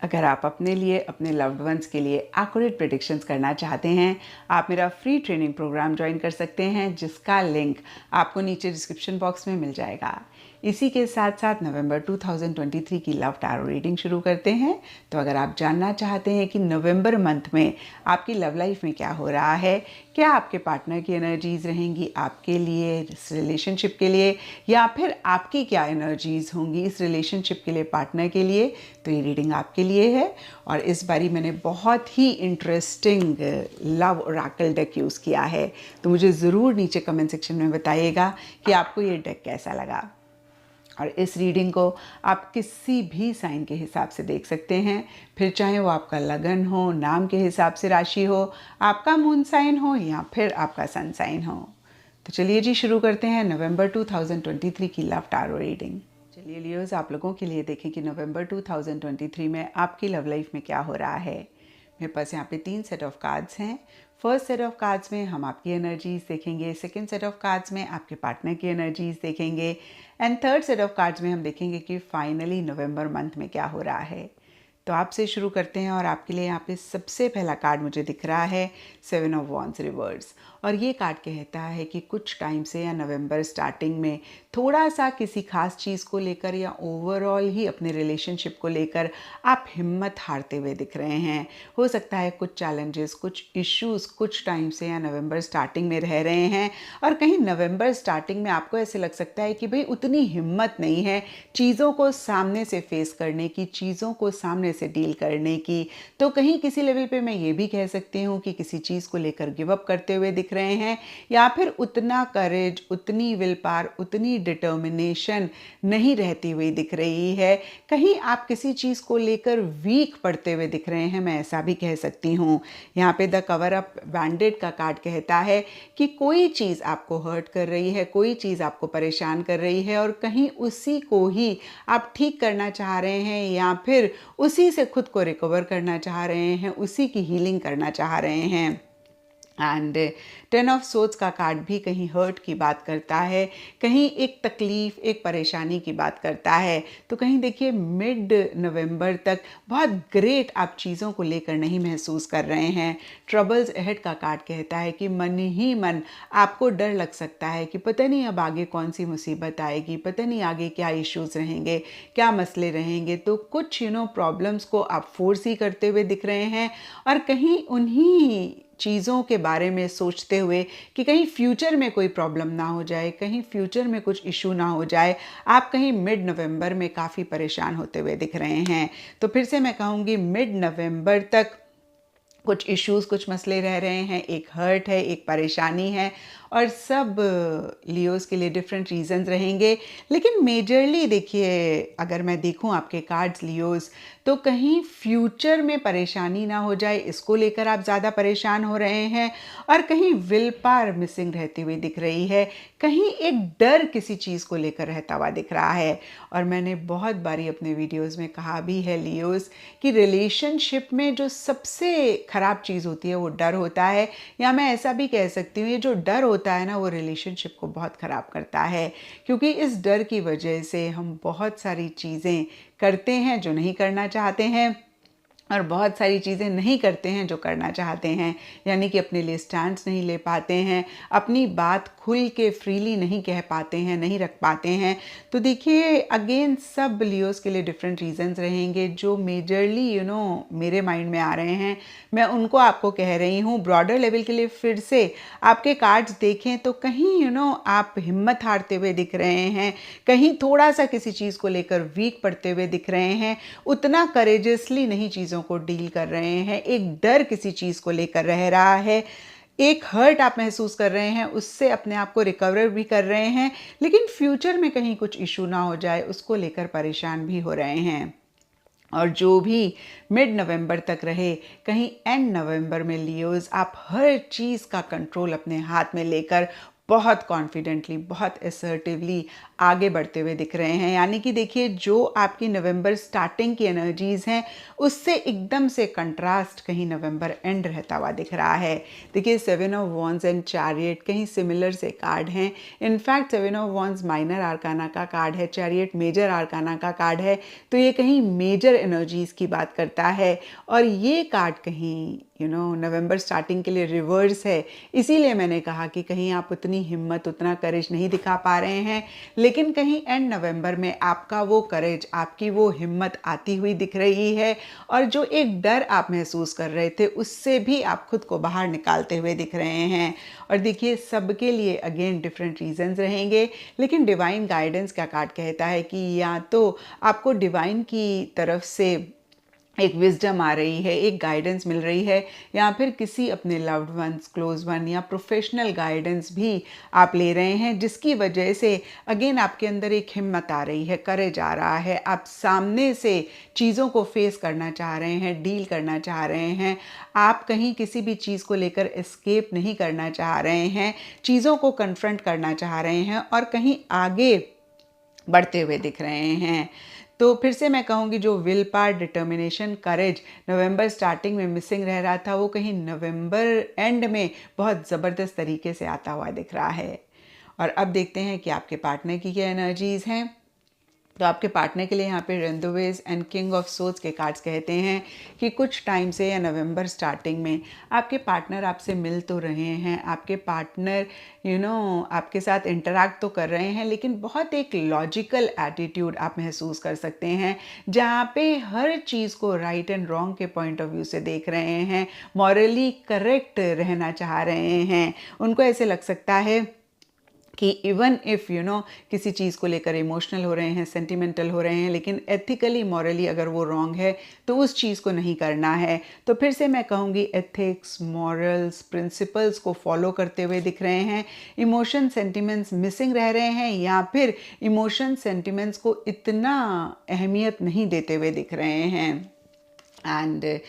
अगर आप अपने लिए, अपने लव्ड वंस के लिए एक्यूरेट प्रेडिक्शंस करना चाहते हैं, आप मेरा फ्री ट्रेनिंग प्रोग्राम ज्वाइन कर सकते हैं, जिसका लिंक आपको नीचे डिस्क्रिप्शन बॉक्स में मिल जाएगा। इसी के साथ साथ नवंबर 2023 की लव टैरो रीडिंग शुरू करते हैं। तो अगर आप जानना चाहते हैं कि नवंबर मंथ में आपकी लव लाइफ में क्या हो रहा है, क्या आपके पार्टनर की एनर्जीज रहेंगी आपके लिए, इस रिलेशनशिप के लिए, या फिर आपकी क्या एनर्जीज होंगी इस रिलेशनशिप के लिए, पार्टनर के लिए, तो ये रीडिंग आपके लिए है। और इस बारी मैंने बहुत ही interesting love oracle deck use किया है, तो मुझे ज़रूर नीचे कमेंट सेक्शन में बताइएगा कि आपको ये डेक कैसा लगा। और इस रीडिंग को आप किसी भी साइन के हिसाब से देख सकते हैं, फिर चाहे वो आपका लगन हो, नाम के हिसाब से राशि हो, आपका मून साइन हो, या फिर आपका सन साइन हो। तो चलिए जी, शुरू करते हैं नवंबर 2023 की लव टैरो रीडिंग। चलिए लियोज़, आप लोगों के लिए देखें कि नवंबर 2023 में आपकी लव लाइफ में क्या हो रहा है। मेरे पास यहाँ पे 3 सेट ऑफ कार्ड्स हैं। फर्स्ट सेट ऑफ कार्ड्स में हम आपकी एनर्जीज देखेंगे, सेकंड सेट ऑफ कार्ड्स में आपके पार्टनर की एनर्जीज देखेंगे, and third set of cards में हम देखेंगे कि फाइनली नवंबर मंथ में क्या हो रहा है। तो आपसे शुरू करते हैं, और आपके लिए यहाँ पे सबसे पहला कार्ड मुझे दिख रहा है 7 ऑफ वॉन्ड्स रिवर्स। और ये कार्ड कहता है कि कुछ टाइम से या नवंबर स्टार्टिंग में थोड़ा सा किसी खास चीज़ को लेकर या ओवरऑल ही अपने रिलेशनशिप को लेकर आप हिम्मत हारते हुए दिख रहे हैं। हो सकता है कुछ चैलेंजेस, कुछ इश्यूज कुछ टाइम से या नवंबर स्टार्टिंग में रह रहे हैं, और कहीं नवंबर स्टार्टिंग में आपको ऐसे लग सकता है कि भाई उतनी हिम्मत नहीं है चीज़ों को सामने से फेस करने की, चीज़ों को सामने से डील करने की। तो कहीं किसी लेवल पे मैं ये भी कह सकती हूँ कि किसी चीज़ को लेकर गिव अप करते हुए दिख रहे हैं, या फिर उतना करेज, उतनी विल पावर, उतनी डिटर्मिनेशन नहीं रहती हुई दिख रही है। कहीं आप किसी चीज़ को लेकर वीक पड़ते हुए दिख रहे हैं, मैं ऐसा भी कह सकती हूँ। यहाँ पे द कवर अप बैंडेड का कार्ड कहता है कि कोई चीज़ आपको हर्ट कर रही है, कोई चीज़ आपको परेशान कर रही है, और कहीं उसी को ही आप ठीक करना चाह रहे हैं, या फिर उसी से खुद को रिकवर करना चाह रहे हैं, उसी की हीलिंग करना चाह रहे हैं। एंड 10 ऑफ सोर्ड्स का कार्ड भी कहीं हर्ट की बात करता है, कहीं एक तकलीफ, एक परेशानी की बात करता है। तो कहीं देखिए मिड नवंबर तक बहुत ग्रेट आप चीज़ों को लेकर नहीं महसूस कर रहे हैं। ट्रबल्स अहेड का कार्ड कहता है कि मन ही मन आपको डर लग सकता है कि पता नहीं अब आगे कौन सी मुसीबत आएगी, पता नहीं आगे क्या इश्यूज रहेंगे, क्या मसले रहेंगे। तो कुछ प्रॉब्लम्स को आप फोर्स ही करते हुए दिख रहे हैं, और कहीं उन्हीं चीज़ों के बारे में सोचते हुए कि कहीं फ्यूचर में कोई प्रॉब्लम ना हो जाए, कहीं फ्यूचर में कुछ इशू ना हो जाए, आप कहीं मिड नवंबर में काफ़ी परेशान होते हुए दिख रहे हैं। तो फिर से मैं कहूँगी मिड नवंबर तक कुछ इश्यूज, कुछ मसले रह रहे हैं, एक हर्ट है, एक परेशानी है, और सब लियोज़ के लिए डिफरेंट रीजंस रहेंगे। लेकिन मेजरली देखिए, अगर मैं देखूं आपके कार्ड्स लियोज़, तो कहीं फ्यूचर में परेशानी ना हो जाए इसको लेकर आप ज़्यादा परेशान हो रहे हैं, और कहीं विल पावर मिसिंग रहती हुई दिख रही है, कहीं एक डर किसी चीज़ को लेकर रहता हुआ दिख रहा है। और मैंने बहुत बारी अपने वीडियोज़ में कहा भी है लियोज़ कि रिलेशनशिप में जो सबसे खराब चीज़ होती है वो डर होता है, या मैं ऐसा भी कह सकती हूँ ये जो डर होता है ना, वो रिलेशनशिप को बहुत ख़राब करता है। क्योंकि इस डर की वजह से हम बहुत सारी चीज़ें करते हैं जो नहीं करना चाहते हैं, और बहुत सारी चीज़ें नहीं करते हैं जो करना चाहते हैं। यानी कि अपने लिए स्टैंड्स नहीं ले पाते हैं, अपनी बात खुल के फ्रीली नहीं कह पाते हैं, नहीं रख पाते हैं। तो देखिए अगेन सब लियोज़ के लिए डिफरेंट रीजंस रहेंगे, जो मेजरली मेरे माइंड में आ रहे हैं, मैं उनको आपको कह रही हूँ। ब्रॉडर लेवल के लिए फिर से आपके कार्ड्स देखें तो कहीं आप हिम्मत हारते हुए दिख रहे हैं, कहीं थोड़ा सा किसी चीज़ को लेकर वीक पड़ते हुए दिख रहे हैं, उतना करेजियसली नहीं चीज़ों को डील कर रहे हैं, एक डर किसी चीज़ को लेकर रह रहा है, एक हर्ट आप महसूस कर रहे हैं, उससे अपने आप को रिकवर भी कर रहे हैं, लेकिन फ्यूचर में कहीं कुछ इशू ना हो जाए उसको लेकर परेशान भी हो रहे हैं। और जो भी मिड नवंबर तक रहे, कहीं एंड नवंबर में लियोज़ आप हर चीज़ का कंट्रोल अपने हाथ में लेकर बहुत कॉन्फिडेंटली, बहुत असर्टिवली आगे बढ़ते हुए दिख रहे हैं। यानी कि देखिए, जो आपकी नवंबर स्टार्टिंग की एनर्जीज़ हैं, उससे एकदम से कंट्रास्ट कहीं नवंबर एंड रहता हुआ दिख रहा है। देखिए, 7 ऑफ वॉन्ड्स एंड चैरियट कहीं सिमिलर से कार्ड हैं। इनफैक्ट 7 ऑफ वॉन्ड्स माइनर आर्काना का कार्ड है, चैरियट मेजर आर्काना का कार्ड है, तो ये कहीं मेजर एनर्जीज़ की बात करता है। और ये कार्ड कहीं नवंबर स्टार्टिंग के लिए रिवर्स है। इसीलिए मैंने कहा कि कहीं आप उतनी हिम्मत, उतना करेज नहीं दिखा पा रहे हैं, लेकिन कहीं एंड नवंबर में आपका वो करेज, आपकी वो हिम्मत आती हुई दिख रही है। और जो एक डर आप महसूस कर रहे थे, उससे भी आप खुद को बाहर निकालते हुए दिख रहे हैं। और देखिए, सबके लिए अगेन डिफरेंट रीजंस रहेंगे, लेकिन डिवाइन गाइडेंस का कार्ड कहता है कि या तो आपको डिवाइन की तरफ से एक विजडम आ रही है, एक गाइडेंस मिल रही है, या फिर किसी अपने लव्ड वंस, क्लोज वन या प्रोफेशनल गाइडेंस भी आप ले रहे हैं, जिसकी वजह से अगेन आपके अंदर एक हिम्मत आ रही है, करेज आ रहा है। आप सामने से चीज़ों को फेस करना चाह रहे हैं, डील करना चाह रहे हैं। आप कहीं किसी भी चीज़ को लेकर एस्केप नहीं करना चाह रहे हैं, चीज़ों को कन्फ्रंट करना चाह रहे हैं और कहीं आगे बढ़ते हुए दिख रहे हैं। तो फिर से मैं कहूँगी, जो will power, determination, courage November starting में मिसिंग रह रहा था, वो कहीं नवंबर एंड में बहुत ज़बरदस्त तरीके से आता हुआ दिख रहा है। और अब देखते हैं कि आपके पार्टनर की क्या एनर्जीज़ हैं। तो आपके पार्टनर के लिए यहाँ पे रेंदोवेज एंड किंग ऑफ सोर्ड्स के कार्ड्स कहते हैं कि कुछ टाइम से या नवंबर स्टार्टिंग में आपके पार्टनर आपसे मिल तो रहे हैं, आपके पार्टनर आपके साथ इंटरैक्ट तो कर रहे हैं, लेकिन बहुत एक लॉजिकल एटीट्यूड आप महसूस कर सकते हैं, जहाँ पे हर चीज़ को राइट एंड रॉन्ग के पॉइंट ऑफ व्यू से देख रहे हैं, मॉरली करेक्ट रहना चाह रहे हैं। उनको ऐसे लग सकता है कि इवन इफ़ किसी चीज़ को लेकर इमोशनल हो रहे हैं, सेंटिमेंटल हो रहे हैं, लेकिन एथिकली, मॉरली अगर वो रॉन्ग है तो उस चीज़ को नहीं करना है। तो फिर से मैं कहूँगी, एथिक्स, मॉरल्स, प्रिंसिपल्स को फॉलो करते हुए दिख रहे हैं। इमोशन, सेंटिमेंट्स मिसिंग रह रहे हैं, या फिर इमोशन, सेंटिमेंट्स को इतना अहमियत नहीं देते हुए दिख रहे हैं। एंड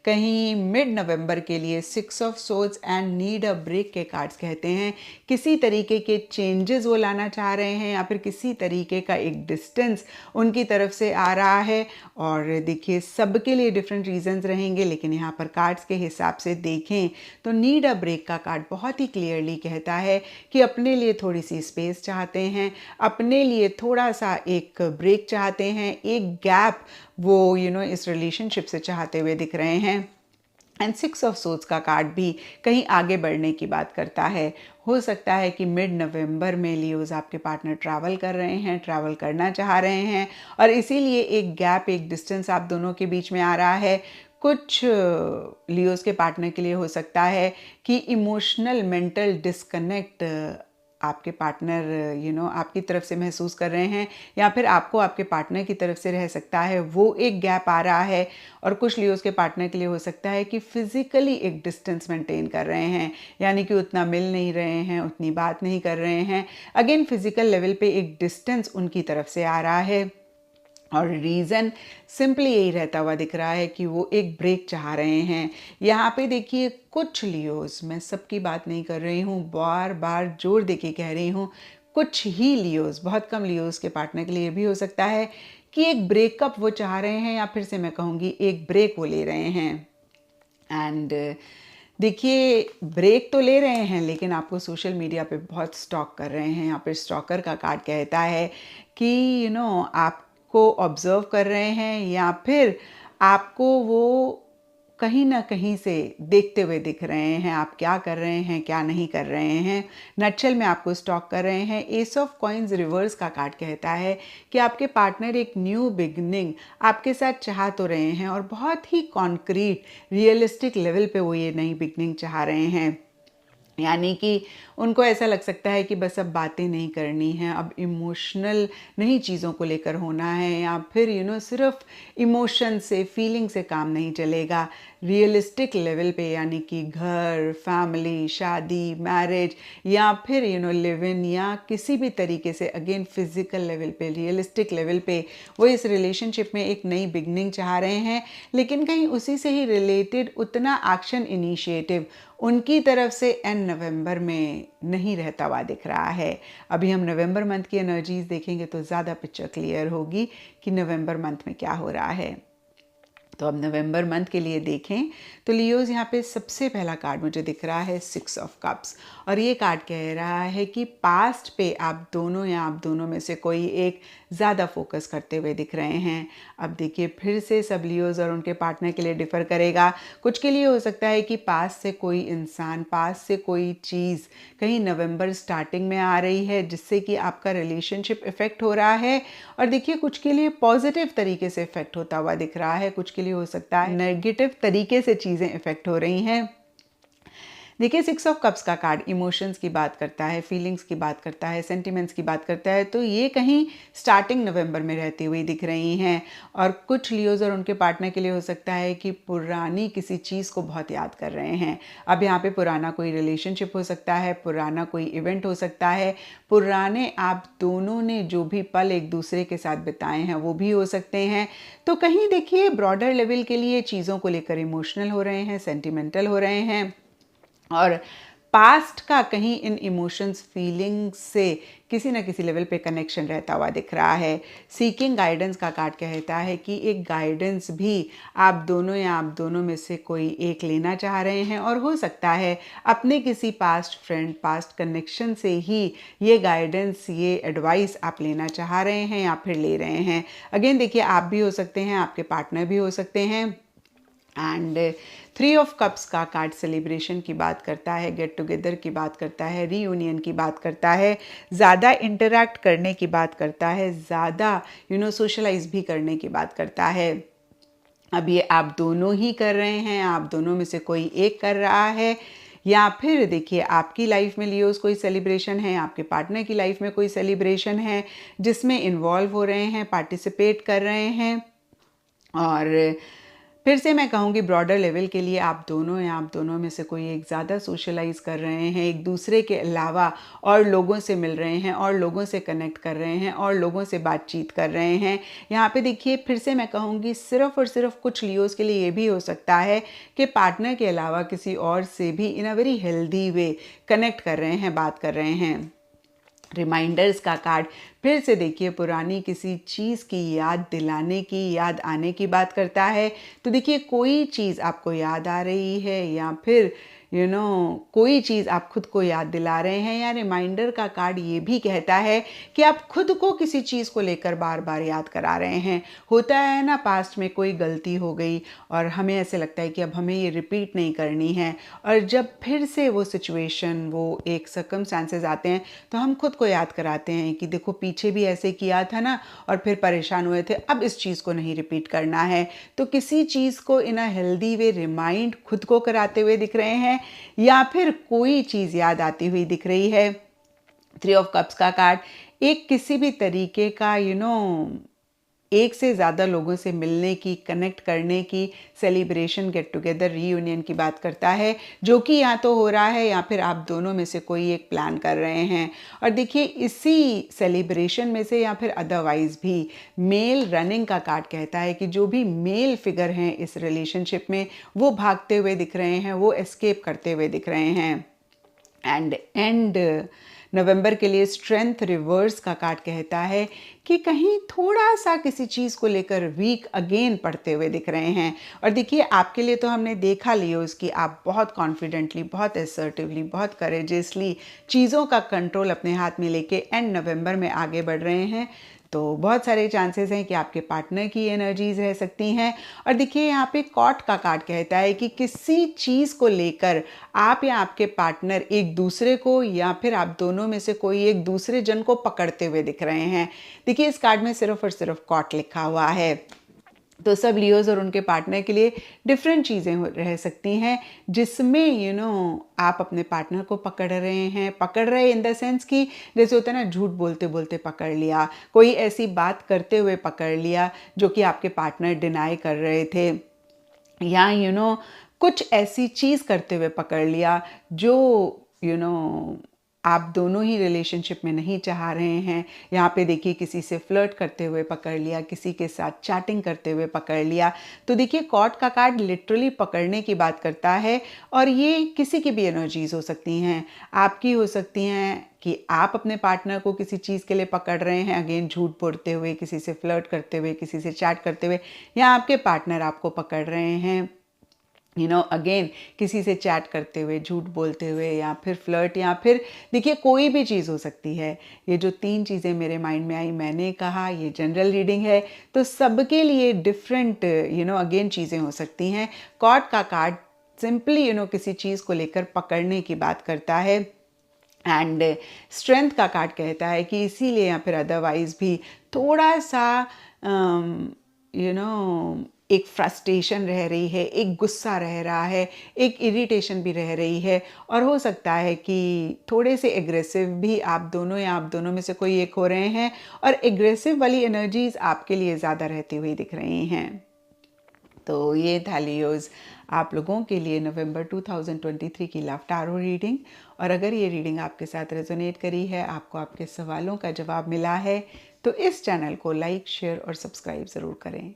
कहीं मिड नवंबर के लिए 6 of swords and need a break के कार्ड्स कहते हैं किसी तरीके के चेंजेस वो लाना चाह रहे हैं, या फिर किसी तरीके का एक डिस्टेंस उनकी तरफ से आ रहा है। और देखिए, सबके लिए डिफरेंट रीजंस रहेंगे, लेकिन यहाँ पर कार्ड्स के हिसाब से देखें तो नीड अ ब्रेक का कार्ड बहुत ही क्लियरली कहता है कि अपने लिए थोड़ी सी स्पेस चाहते हैं, अपने लिए थोड़ा सा एक ब्रेक चाहते हैं, एक गैप वो इस रिलेशनशिप से चाहते हुए दिख रहे हैं। एंड 6 ऑफ सोर्ड्स का कार्ड भी कहीं आगे बढ़ने की बात करता है। हो सकता है कि मिड नवंबर में लियोज आपके पार्टनर ट्रैवल कर रहे हैं, ट्रैवल करना चाह रहे हैं, और इसीलिए एक गैप, एक डिस्टेंस आप दोनों के बीच में आ रहा है। कुछ लियोज के पार्टनर के लिए हो सकता है कि इमोशनल, मेंटल डिस्कनेक्ट आपके पार्टनर आपकी तरफ से महसूस कर रहे हैं, या फिर आपको आपके पार्टनर की तरफ से रह सकता है, वो एक गैप आ रहा है। और कुछ लियोज के पार्टनर के लिए हो सकता है कि फिजिकली एक डिस्टेंस मेंटेन कर रहे हैं, यानी कि उतना मिल नहीं रहे हैं, उतनी बात नहीं कर रहे हैं। अगेन फिजिकल लेवल पे एक डिस्टेंस उनकी तरफ से आ रहा है, और रीज़न सिंपली यही रहता हुआ दिख रहा है कि वो एक ब्रेक चाह रहे हैं। यहाँ पे देखिए, कुछ लियोज, मैं सबकी बात नहीं कर रही हूँ, बार बार जोर देके कह रही हूँ, कुछ ही लियोज, बहुत कम लियोज के पार्टनर के लिए भी हो सकता है कि एक ब्रेकअप वो चाह रहे हैं, या फिर से मैं कहूँगी एक ब्रेक वो ले रहे हैं। एंड देखिए, ब्रेक तो ले रहे हैं, लेकिन आपको सोशल मीडिया पे बहुत स्टॉक कर रहे हैं। यहाँ पे स्टॉकर का कार्ड कहता है कि आपको ऑब्जर्व कर रहे हैं, या फिर आपको वो कहीं ना कहीं से देखते हुए दिख रहे हैं, आप क्या कर रहे हैं, क्या नहीं कर रहे हैं। नटशेल में आपको स्टॉक कर रहे हैं। एस ऑफ कॉइन्स रिवर्स का कार्ड कहता है कि आपके पार्टनर एक न्यू बिगनिंग आपके साथ चाह तो रहे हैं, और बहुत ही कॉन्क्रीट, रियलिस्टिक लेवल पे वो ये नई बिगनिंग चाह रहे हैं। यानी कि उनको ऐसा लग सकता है कि बस अब बातें नहीं करनी है, अब इमोशनल नहीं चीज़ों को लेकर होना है, या फिर सिर्फ इमोशन से, फीलिंग से काम नहीं चलेगा। रियलिस्टिक लेवल पे, यानी कि घर, फैमिली, शादी, मैरिज, या फिर लिव इन, या किसी भी तरीके से अगेन फिजिकल लेवल पे, रियलिस्टिक लेवल पे वो इस रिलेशनशिप में एक नई बिगनिंग चाह रहे हैं। लेकिन कहीं उसी से ही रिलेटेड उतना एक्शन इनिशिएटिव उनकी तरफ से एंड नवंबर में नहीं रहता हुआ दिख रहा है। अभी हम नवंबर मंथ की एनर्जीज देखेंगे तो ज़्यादा पिक्चर क्लियर होगी कि नवंबर मंथ में क्या हो रहा है। तो अब नवंबर मंथ के लिए देखें तो लियोज़ यहाँ पे सबसे पहला कार्ड मुझे दिख रहा है 6 ऑफ कप्स, और ये कार्ड कह रहा है कि पास्ट पे आप दोनों या आप दोनों में से कोई एक ज़्यादा फोकस करते हुए दिख रहे हैं। अब देखिए फिर से सब लियोज़ और उनके पार्टनर के लिए डिफ़र करेगा। कुछ के लिए हो सकता है कि पास्ट से कोई इंसान, पास्ट से कोई चीज़ कहीं नवंबर स्टार्टिंग में आ रही है जिससे कि आपका रिलेशनशिप इफ़ेक्ट हो रहा है, और देखिए कुछ के लिए पॉजिटिव तरीके से इफ़ेक्ट होता हुआ दिख रहा है, कुछ के लिए हो सकता है नेगेटिव तरीके से चीज़ें इफ़ेक्ट हो रही हैं। देखिए 6 ऑफ कप्स का कार्ड इमोशंस की बात करता है, फीलिंग्स की बात करता है, सेंटिमेंट्स की बात करता है, तो ये कहीं स्टार्टिंग नवंबर में रहती हुई दिख रही हैं। और कुछ लियोज़ और उनके पार्टनर के लिए हो सकता है कि पुरानी किसी चीज़ को बहुत याद कर रहे हैं। अब यहाँ पे पुराना कोई रिलेशनशिप हो सकता है, पुराना कोई इवेंट हो सकता है, पुराने आप दोनों ने जो भी पल एक दूसरे के साथ बिताए हैं वो भी हो सकते हैं। तो कहीं देखिए ब्रॉडर लेवल के लिए चीज़ों को लेकर इमोशनल हो रहे हैं, सेंटिमेंटल हो रहे हैं, और पास्ट का कहीं इन इमोशंस फीलिंग्स से किसी न किसी लेवल पे कनेक्शन रहता हुआ दिख रहा है। सीकिंग गाइडेंस का कार्ड कहता है कि एक गाइडेंस भी आप दोनों या आप दोनों में से कोई एक लेना चाह रहे हैं, और हो सकता है अपने किसी पास्ट फ्रेंड, पास्ट कनेक्शन से ही ये गाइडेंस, ये एडवाइस आप लेना चाह रहे हैं या फिर ले रहे हैं। अगेन देखिए आप भी हो सकते हैं, आपके पार्टनर भी हो सकते हैं। एंड 3 ऑफ कप्स का कार्ड सेलिब्रेशन की बात करता है, गेट टुगेदर की बात करता है, रीयूनियन की बात करता है, ज़्यादा इंटरैक्ट करने की बात करता है, ज़्यादा सोशलाइज भी करने की बात करता है। अब ये आप दोनों ही कर रहे हैं, आप दोनों में से कोई एक कर रहा है, या फिर देखिए आपकी लाइफ में लियोज़ कोई सेलिब्रेशन है, आपके पार्टनर की लाइफ में कोई सेलिब्रेशन है जिसमें इन्वॉल्व हो रहे हैं, पार्टिसिपेट कर रहे हैं। और फिर से मैं कहूँगी ब्रॉडर लेवल के लिए आप दोनों या आप दोनों में से कोई एक ज़्यादा सोशलाइज कर रहे हैं, एक दूसरे के अलावा और लोगों से मिल रहे हैं, और लोगों से कनेक्ट कर रहे हैं, और लोगों से बातचीत कर रहे हैं। यहाँ पे देखिए फिर से मैं कहूँगी सिर्फ और सिर्फ कुछ लियोज़ के लिए ये भी हो सकता है कि पार्टनर के अलावा किसी और से भी in a very healthy way connect कर रहे हैं, बात कर रहे हैं। रिमाइंडर्स का कार्ड फिर से देखिए पुरानी किसी चीज़ की याद दिलाने की, याद आने की बात करता है। तो देखिए कोई चीज़ आपको याद आ रही है, या फिर कोई चीज़ आप खुद को याद दिला रहे हैं, या रिमाइंडर का कार्ड ये भी कहता है कि आप खुद को किसी चीज़ को लेकर बार बार याद करा रहे हैं। होता है ना, पास्ट में कोई गलती हो गई और हमें ऐसे लगता है कि अब हमें ये रिपीट नहीं करनी है, और जब फिर से वो सिचुएशन, वो एक सर्कमस्टांसेस आते हैं तो हम खुद को याद कराते हैं कि देखो पीछे भी ऐसे किया था ना, और फिर परेशान हुए थे, अब इस चीज़ को नहीं रिपीट करना है। तो किसी चीज़ को इन अ हेल्दी वे रिमाइंड खुद को कराते हुए दिख रहे हैं, या फिर कोई चीज़ याद आती हुई दिख रही है। 3 ऑफ कप्स का कार्ड एक किसी भी तरीके का एक से ज़्यादा लोगों से मिलने की, कनेक्ट करने की, सेलिब्रेशन, गेट टुगेदर, रीयूनियन की बात करता है, जो कि या तो हो रहा है या फिर आप दोनों में से कोई एक प्लान कर रहे हैं। और देखिए इसी सेलिब्रेशन में से या फिर अदरवाइज भी मेल रनिंग का कार्ड कहता है कि जो भी मेल फिगर हैं इस रिलेशनशिप में वो भागते हुए दिख रहे हैं, वो एस्केप करते हुए दिख रहे हैं। एंड नवंबर के लिए स्ट्रेंथ रिवर्स का कार्ड कहता है कि कहीं थोड़ा सा किसी चीज़ को लेकर वीक अगेन पड़ते हुए दिख रहे हैं। और देखिए आपके लिए तो हमने देखा लियोज़ कि आप बहुत कॉन्फिडेंटली, बहुत असर्टिवली, बहुत करेजियसली चीज़ों का कंट्रोल अपने हाथ में लेके एंड नवंबर में आगे बढ़ रहे हैं। तो बहुत सारे चांसेस हैं कि आपके पार्टनर की एनर्जीज रह सकती हैं। और देखिए यहाँ पे कॉट का कार्ड कहता है कि किसी चीज़ को लेकर आप या आपके पार्टनर एक दूसरे को, या फिर आप दोनों में से कोई एक दूसरे जन को पकड़ते हुए दिख रहे हैं। देखिए इस कार्ड में सिर्फ और सिर्फ कॉट लिखा हुआ है। तो सब लियोज़ और उनके पार्टनर के लिए डिफरेंट चीज़ें रह सकती हैं जिसमें आप अपने पार्टनर को पकड़ रहे इन द सेंस कि जैसे होता है ना, झूठ बोलते बोलते पकड़ लिया, कोई ऐसी बात करते हुए पकड़ लिया जो कि आपके पार्टनर डिनाई कर रहे थे, या कुछ ऐसी चीज़ करते हुए पकड़ लिया जो आप दोनों ही रिलेशनशिप में नहीं चाह रहे हैं। यहाँ पे देखिए किसी से फ्लर्ट करते हुए पकड़ लिया, किसी के साथ चैटिंग करते हुए पकड़ लिया। तो देखिए कॉर्ड का कार्ड लिटरली पकड़ने की बात करता है और ये किसी की भी एनर्जीज हो सकती हैं। आपकी हो सकती हैं कि आप अपने पार्टनर को किसी चीज़ के लिए पकड़ रहे हैं, अगेन झूठ बोलते हुए, किसी से फ्लर्ट करते हुए, किसी से चैट करते हुए, या आपके पार्टनर आपको पकड़ रहे हैं अगेन किसी से चैट करते हुए, झूठ बोलते हुए, या फिर फ्लर्ट, या फिर देखिए कोई भी चीज़ हो सकती है। ये जो 3 चीज़ें मेरे माइंड में आई, मैंने कहा ये जनरल रीडिंग है तो सबके लिए डिफरेंट अगेन चीज़ें हो सकती हैं। कॉर्ड का कार्ड सिंपली किसी चीज़ को लेकर पकड़ने की बात करता है एंड स्ट्रेंथ का कार्ड कहता है कि इसीलिए या फिर अदरवाइज भी थोड़ा सा एक फ्रस्ट्रेशन रह रही है, एक गुस्सा रह रहा है, एक इरिटेशन भी रह रही है, और हो सकता है कि थोड़े से एग्रेसिव भी आप दोनों या आप दोनों में से कोई एक हो रहे हैं, और एग्रेसिव वाली एनर्जीज आपके लिए ज़्यादा रहती हुई दिख रही हैं। तो ये था लियोज़ आप लोगों के लिए नवंबर 2023 की लव टैरो रीडिंग। और अगर ये रीडिंग आपके साथ रेजोनेट करी है, आपको आपके सवालों का जवाब मिला है, तो इस चैनल को लाइक, शेयर और सब्सक्राइब ज़रूर करें।